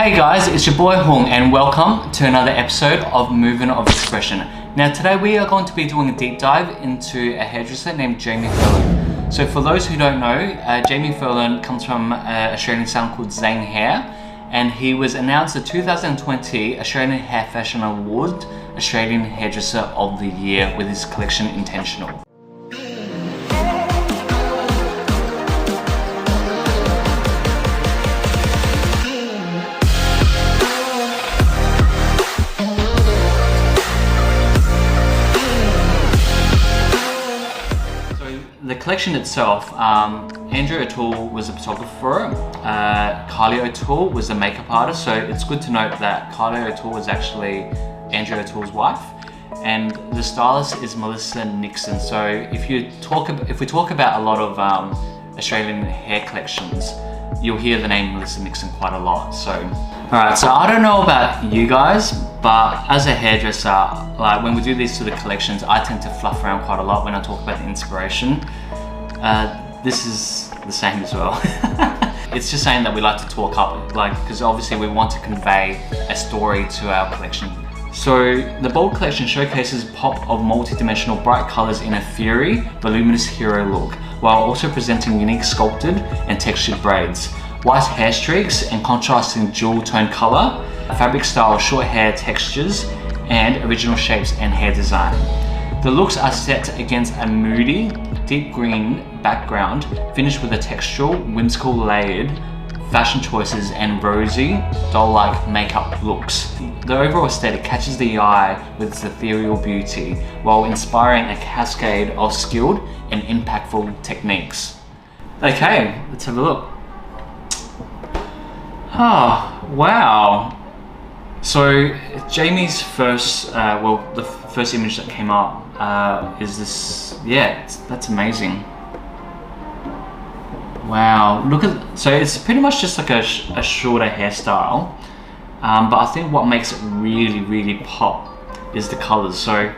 Hey guys, it's your boy Hung and welcome to another episode of Movement of Expression. Now today we are going to be doing a deep dive into a hairdresser named Jamie Furlan. So for those who don't know, Jamie Furlan comes from an Australian salon called Zane Hair, and he was announced the 2020 Australian Hair Fashion Award Australian Hairdresser of the Year with his collection Intentional. The collection itself, Andrew O'Toole was a photographer, Kylie O'Toole was a makeup artist, so it's good to note that Kylie O'Toole was actually Andrew O'Toole's wife, and the stylist is Melissa Nixon. So if we talk about a lot of Australian hair collections, you'll hear the name Melissa Nixon quite a lot. So alright, so I don't know about you guys, but as a hairdresser, like when we do these sort of collections, I tend to fluff around quite a lot when I talk about the inspiration. This is the same as well. It's just saying that we like to talk up, because obviously we want to convey a story to our collection. So the Bold collection showcases pop of multi-dimensional bright colors in a fiery, voluminous hero look, while also presenting unique sculpted and textured braids, white hair streaks and contrasting jewel tone color, fabric style short hair textures, and original shapes and hair design. The looks are set against a moody, deep green background, finished with a textural, whimsical layered fashion choices and rosy, doll-like makeup looks. The overall aesthetic catches the eye with its ethereal beauty, while inspiring a cascade of skilled and impactful techniques. Okay, let's have a look. Oh, wow. So Jamie's first, the first image that came up is this, that's amazing. Wow, look at, so it's pretty much just like a shorter hairstyle, but I think what makes it really pop is the colors. So,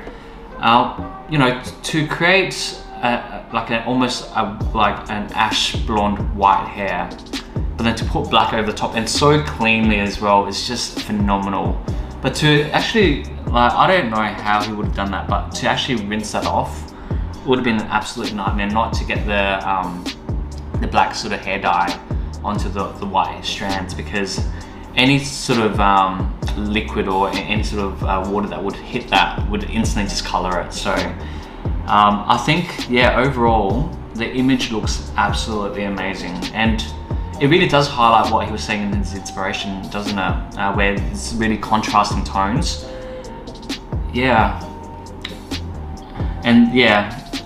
you know, to create almost an ash blonde white hair, but then to put black over the top and so cleanly as well, is just phenomenal. But to actually, I don't know how he would have done that, but to actually rinse that off would have been an absolute nightmare, not to get the black sort of hair dye onto the white strands, because any sort of liquid or any sort of water that would hit that would instantly discolor it. So I think, overall the image looks absolutely amazing, and it really does highlight what he was saying in his inspiration, doesn't it? Where it's really contrasting tones.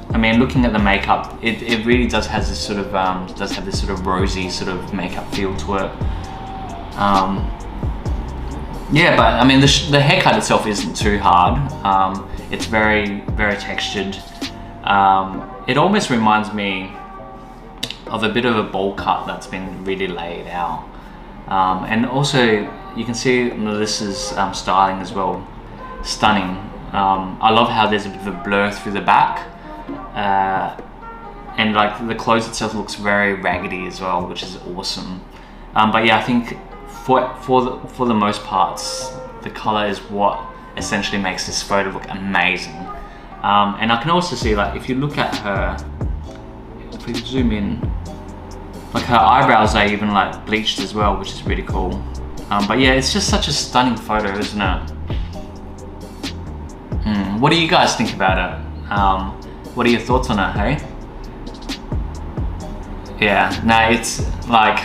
I mean, looking at the makeup, it really does have this sort of rosy sort of makeup feel to it. But I mean, the haircut itself isn't too hard. It's very textured. It almost reminds me of a bit of a bowl cut that's been really laid out. And also you can see Melissa's styling as well. Stunning. I love how there's a bit of a blur through the back. And like the clothes itself looks very raggedy as well, which is awesome. I think for the most parts, the color is what essentially makes this photo look amazing. And I can also see, like, if you look at her, if we zoom in, like her eyebrows are even like bleached as well, which is really cool. It's just such a stunning photo, isn't it? What do you guys think about it? What are your thoughts on it, hey? It's like,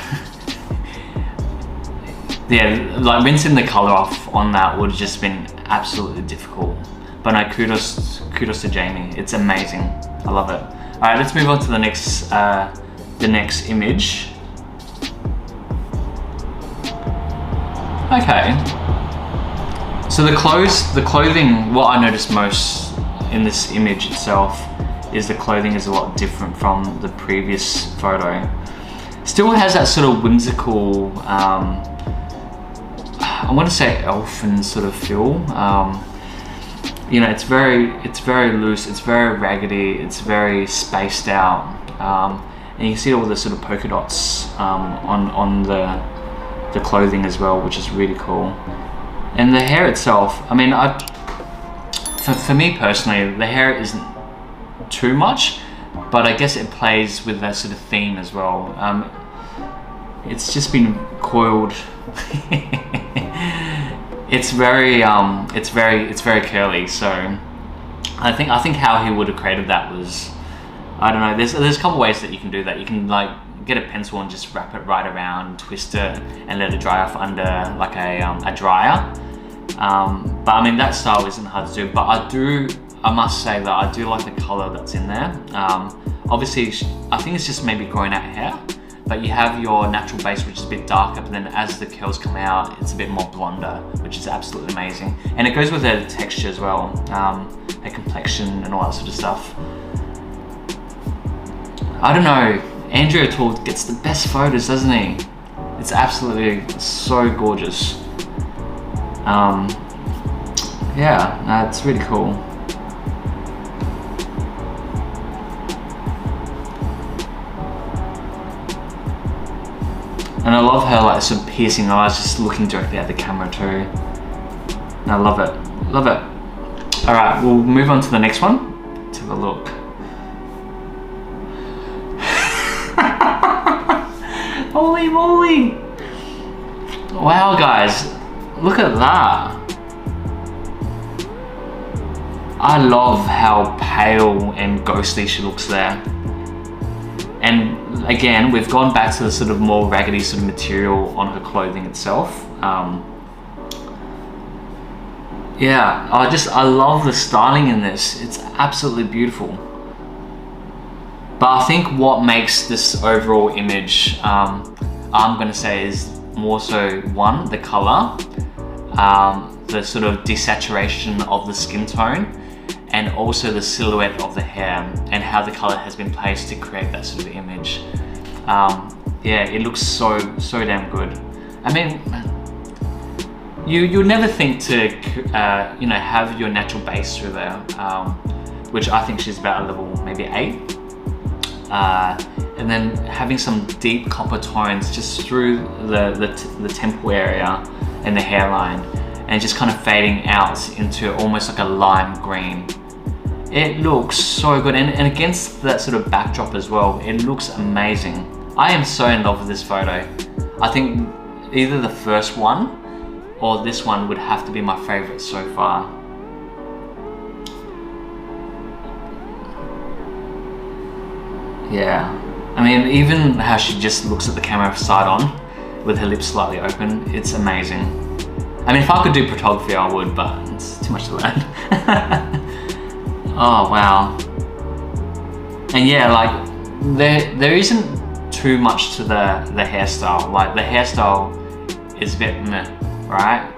like rinsing the color off on that would have just been absolutely difficult. But no, kudos to Jamie. It's amazing. I love it. All right, let's move on to the next image. Okay. So the clothing, what I noticed most in this image itself is the clothing is a lot different from the previous photo. Still has that sort of whimsical, I want to say elfin sort of feel. You know, it's very loose, it's very raggedy, it's very spaced out, and you can see all the sort of polka dots on the clothing as well, which is really cool. And the hair itself, I mean, for me personally, the hair isn't too much, but I guess it plays with that sort of theme as well. It's just been coiled. it's very curly. So I think how he would have created that was, I don't know. There's a couple ways that you can do that. You can like get a pencil and just wrap it right around, twist it, and let it dry off under like a dryer. But I mean, that style isn't hard to do. But I must say that I do like the color that's in there. Obviously, I think it's just maybe growing out hair. But you have your natural base, which is a bit darker, but then as the curls come out, it's a bit more blonder, which is absolutely amazing. And it goes with the texture as well, her complexion and all that sort of stuff. I don't know, Andrew O'Toole gets the best photos, doesn't he? It's absolutely so gorgeous. Yeah, it's really cool. And I love her like sort of piercing eyes, just looking directly at the camera too. And I love it, love it. All right, we'll move on to the next one. Let's have a look. Holy moly! Wow, guys, look at that. I love how pale and ghostly she looks there. And again, we've gone back to the sort of more raggedy sort of material on her clothing itself. Yeah, I love the styling in this. It's absolutely beautiful. But I think what makes this overall image, I'm gonna say, is more so one, the color, the sort of desaturation of the skin tone, and also the silhouette of the hair and how the color has been placed to create that sort of image. Yeah, it looks so damn good. I mean, you'd never think to you know, have your natural base through there, which I think she's about a level maybe 8, and then having some deep copper tones just through the temple area and the hairline, and just kind of fading out into almost like a lime green. It looks so good, and against that sort of backdrop as well, it looks amazing. I am so in love with this photo. I think either the first one or this one would have to be my favorite so far. Yeah, I mean, even how she just looks at the camera side on with her lips slightly open, it's amazing. I mean, if I could do photography, I would, but it's too much to learn. Oh wow. And yeah, like there isn't too much to the hairstyle. Like the hairstyle is a bit meh, right?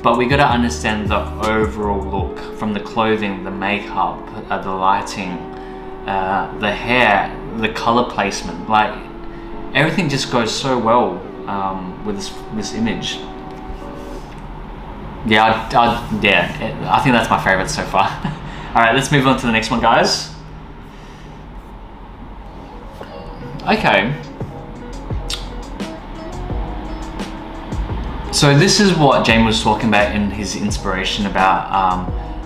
But we gotta understand the overall look, from the clothing, the makeup, the lighting, the hair, the color placement. Like everything just goes so well with this image. Yeah, I think that's my favorite so far. All right, let's move on to the next one, guys. Okay. So this is what Jamie was talking about in his inspiration about,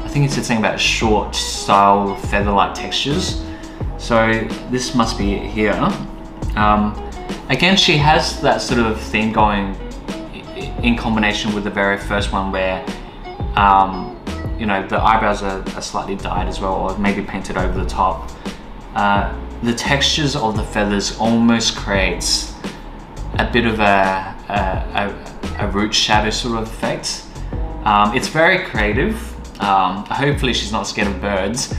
I think he said something about short style feather-like textures. So this must be it here. Again, she has that sort of theme going in combination with the very first one where you know, the eyebrows are slightly dyed as well, or maybe painted over the top. The textures of the feathers almost creates a bit of a root shadow sort of effect. It's very creative. Hopefully she's not scared of birds.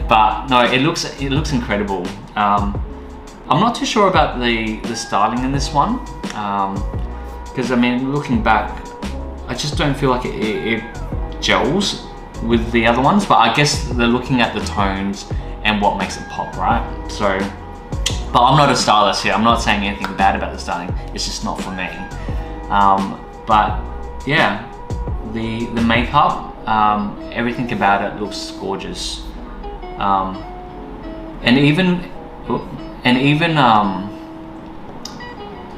But no, it looks incredible. I'm not too sure about the styling in this one, because I mean, looking back, I just don't feel like it gels with the other ones, but I guess they're looking at the tones and what makes it pop, right? So, but I'm not a stylist here. I'm not saying anything bad about the styling. It's just not for me. But yeah, the makeup, everything about it looks gorgeous.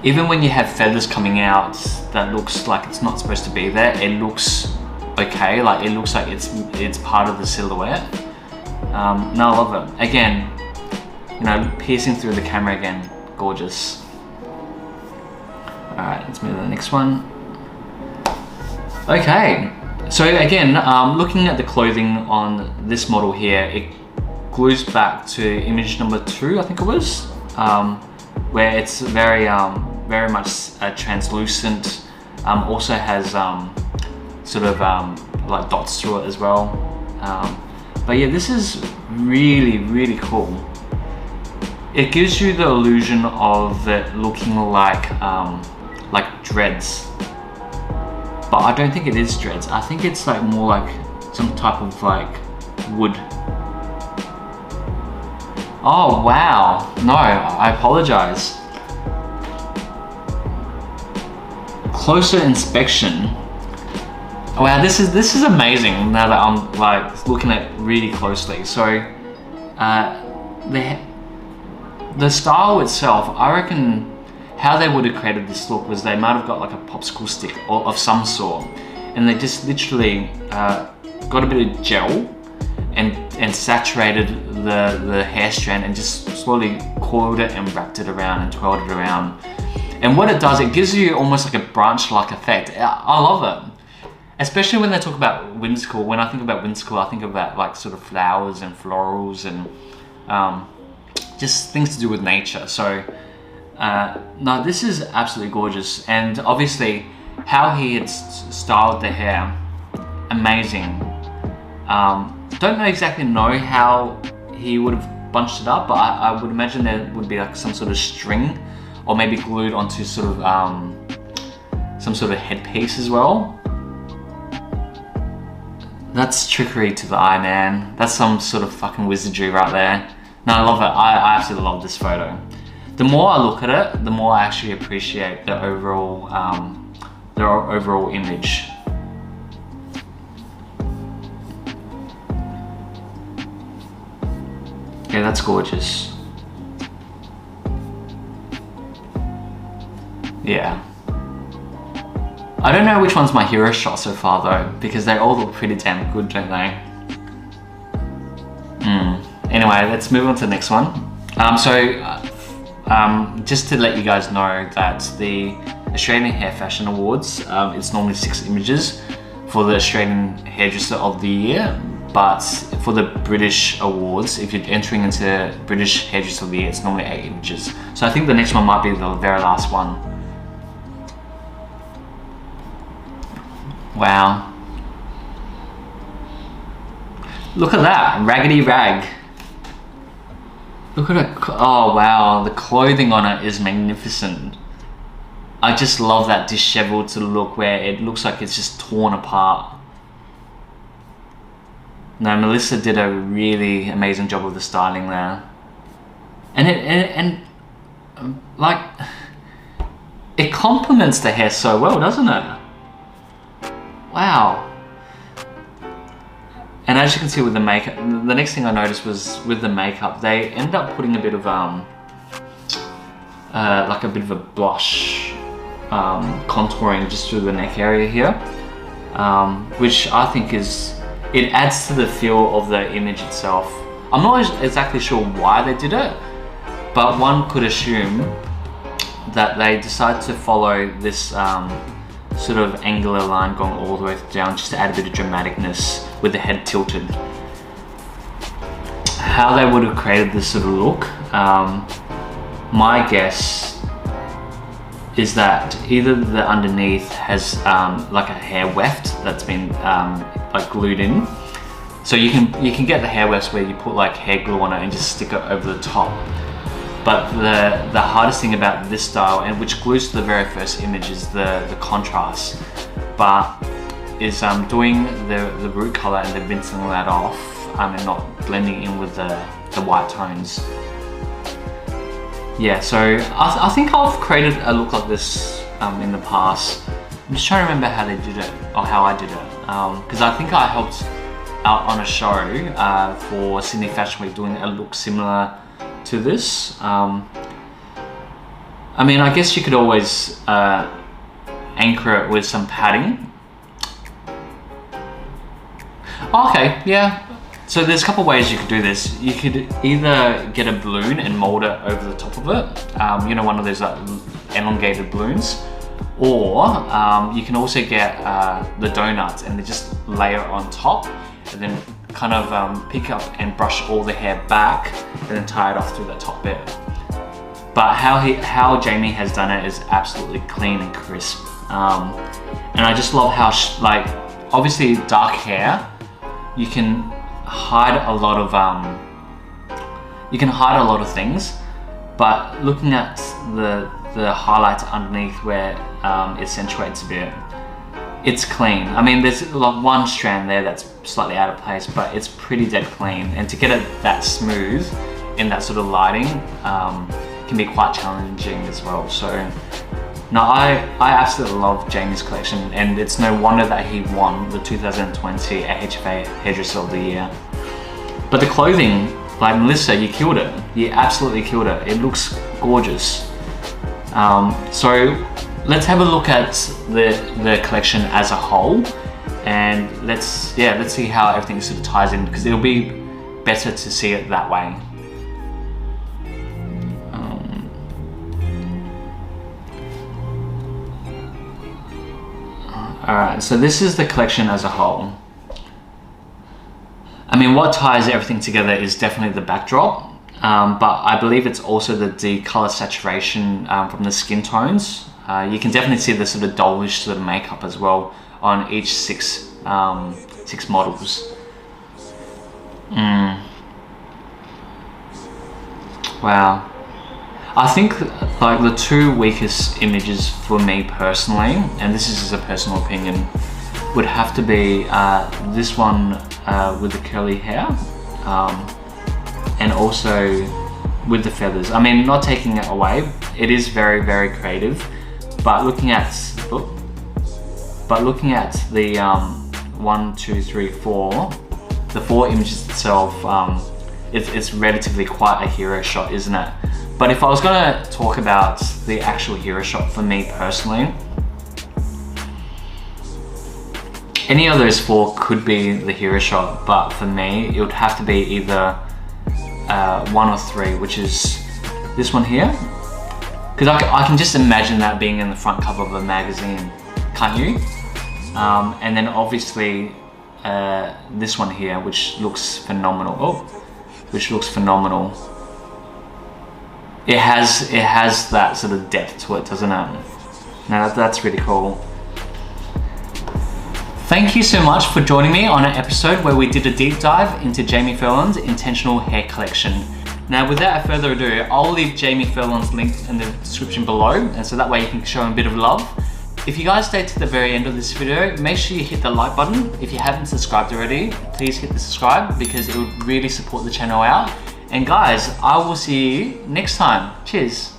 even when you have feathers coming out that looks like it's not supposed to be there, it looks okay. Like it looks like it's part of the silhouette. No, I love it. Again, you know, piercing through the camera again, gorgeous. All right, let's move to the next one. Okay, so again, looking at the clothing on this model here, it glues back to image number 2, I think it was, where it's very much translucent. Also has sort of like dots through it as well. But yeah, this is really cool. It gives you the illusion of it looking like dreads, but I don't think it is dreads. I think it's like more like some type of like wood. Oh wow, no, I apologize. Closer inspection. Wow, this is amazing now that I'm like looking at it really closely. So the style itself, I reckon how they would have created this look was they might have got like a popsicle stick of some sort, and they just literally got a bit of gel and saturated the hair strand and just slowly coiled it and wrapped it around and twirled it around. And what it does, it gives you almost like a branch-like effect. I love it. Especially when they talk about whimsical. When I think about whimsical, I think about like sort of flowers and florals and just things to do with nature. So no, this is absolutely gorgeous. And obviously how he had styled the hair, amazing. Don't exactly know how he would have bunched it up, but I would imagine there would be like some sort of string or maybe glued onto sort of some sort of headpiece as well. That's trickery to the eye, man. That's some sort of fucking wizardry right there. No, I love it. I absolutely love this photo. The more I look at it, the more I actually appreciate the overall image. Yeah, that's gorgeous. Yeah. I don't know which one's my hero shot so far though, because they all look pretty damn good, don't they? Anyway, let's move on to the next one. Just to let you guys know that the Australian Hair Fashion Awards, it's normally 6 images for the Australian Hairdresser of the Year, but for the British Awards, if you're entering into British Hairdresser of the Year, it's normally 8 images. So I think the next one might be the very last one. Wow. Look at that, raggedy rag. Look at it, oh wow, the clothing on it is magnificent. I just love that disheveled to look where it looks like it's just torn apart. No, Melissa did a really amazing job of the styling there. And like, it complements the hair so well, doesn't it? Wow. And as you can see with the makeup, the next thing I noticed was with the makeup, they ended up putting a bit of like a bit of a blush contouring just through the neck area here, which I think it adds to the feel of the image itself. I'm not exactly sure why they did it, but one could assume that they decided to follow this sort of angular line going all the way down just to add a bit of dramaticness with the head tilted. How they would have created this sort of look, my guess is that either the underneath has like a hair weft that's been like glued in. So you can get the hair wefts where you put like hair glue on it and just stick it over the top. But the hardest thing about this style, and which glues to the very first image, is the contrast. But is doing the root color and then rinsing that off and not blending in with the white tones. Yeah, so I think I've created a look like this in the past. I'm just trying to remember how they did it, or how I did it. Because I think I helped out on a show for Sydney Fashion Week doing a look similar to this. I mean, I guess you could always anchor it with some padding. Okay, yeah. So there's a couple ways you could do this. You could either get a balloon and mold it over the top of it. You know, one of those elongated balloons. Or you can also get the donuts and then just layer it on top and then kind of pick up and brush all the hair back and then tie it off through that top bit. But how Jamie has done it is absolutely clean and crisp. And I just love how, like, obviously dark hair, you can hide a lot of things, but looking at the highlights underneath where it accentuates a bit, it's clean. I mean, there's like one strand there that's slightly out of place, but it's pretty dead clean. And to get it that smooth in that sort of lighting can be quite challenging as well. So no, I absolutely love Jamie's collection, and it's no wonder that he won the 2020 AHFA Hairdresser of the Year. But the clothing, like Melissa, you killed it. You absolutely killed it. It looks gorgeous. So let's have a look at the collection as a whole, and let's see how everything sort of ties in, because it'll be better to see it that way. Alright, so this is the collection as a whole. I mean, what ties everything together is definitely the backdrop, but I believe it's also the color saturation from the skin tones. You can definitely see the sort of dollish sort of makeup as well on each six models. Wow. I think like the two weakest images for me personally, and this is just a personal opinion, would have to be this one with the curly hair, and also with the feathers. I mean, not taking it away, it is very, very creative, but looking at the 1, 2, 3, 4, the 4 images itself, it's relatively quite a hero shot, isn't it? But if I was gonna talk about the actual hero shot for me personally, any of those 4 could be the hero shot, but for me, it would have to be either 1 or 3, which is this one here. Because I can just imagine that being in the front cover of a magazine, can't you? And then obviously this one here, which looks phenomenal. It has that sort of depth to it, doesn't it? Now that's really cool. Thank you so much for joining me on an episode where we did a deep dive into Jamie Furlan's intentional hair collection. Now, without further ado, I'll leave Jamie Furlan's link in the description below, and so that way you can show him a bit of love. If you guys stayed to the very end of this video, make sure you hit the like button. If you haven't subscribed already, please hit the subscribe because it would really support the channel out. And guys, I will see you next time. Cheers.